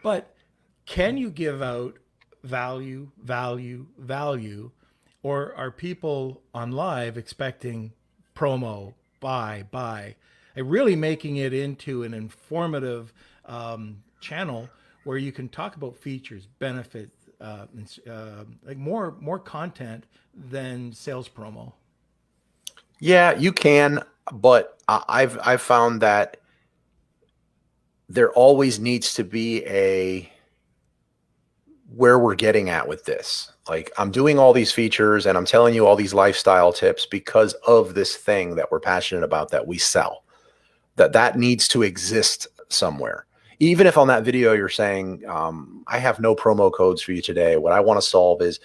But can you give out value, or are people on live expecting promo, buy, and really making it into an informative channel where you can talk about features, benefits, like more content than sales promo? Yeah, you can, but I've found that there always needs to be a where we're getting at with this. Like, I'm doing all these features and I'm telling you all these lifestyle tips because of this thing that we're passionate about that we sell. That needs to exist somewhere. Even if on that video you're saying, I have no promo codes for you today. What I want to solve is,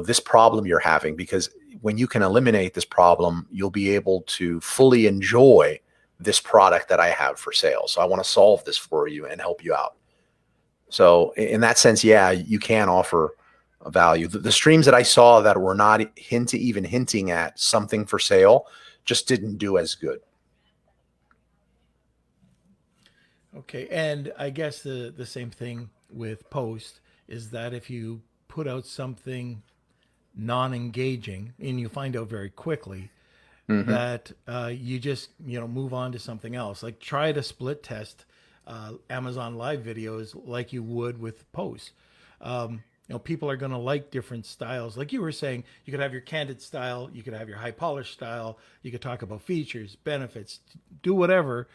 this problem you're having, because when you can eliminate this problem, you'll be able to fully enjoy this product that I have for sale. So I want to solve this for you and help you out. So in that sense, yeah, you can offer a value. The streams that I saw that were not even hinting at something for sale just didn't do as good. Okay, and I guess the same thing with post is that if you put out something non-engaging, and you find out very quickly Hmm. that you just move on to something else. Like, try to split test Amazon Live videos like you would with posts. People are going to like different styles. Like you were saying, you could have your candid style, you could have your high polish style, you could talk about features, benefits, do whatever,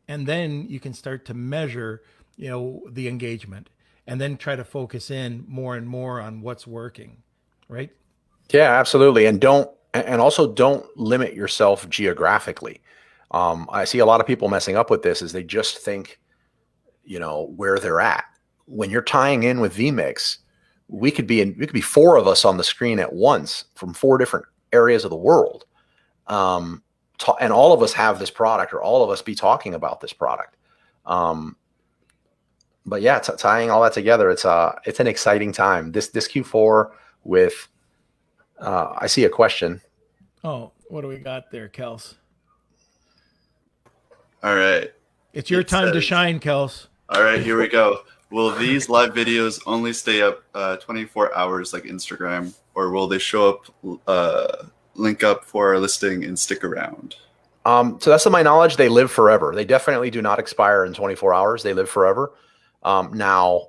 and then you can start to measure, the engagement, and then try to focus in more and more on what's working, right? Yeah, absolutely. And also don't limit yourself geographically. I see a lot of people messing up with this is they just think, where they're at. When you're tying in with vMix, we could be four of us on the screen at once from four different areas of the world. Um, and all of us have this product, or all of us be talking about this product. Um, but yeah, tying all that together, it's an exciting time. This Q4 with I see a question. Oh, what do we got there, Kels? All right. It's your It time to says, shine, Kels. all right, here we go. Will these live videos only stay up 24 hours like Instagram, or will they show up, link up for our listing and stick around? To the best of my knowledge, they live forever. They definitely do not expire in 24 hours. They live forever. Now,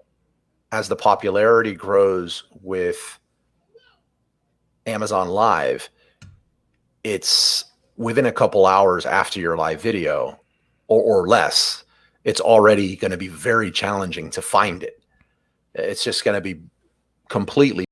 as the popularity grows with Amazon Live, it's within a couple hours after your live video, or less, it's already going to be very challenging to find it. It's just going to be completely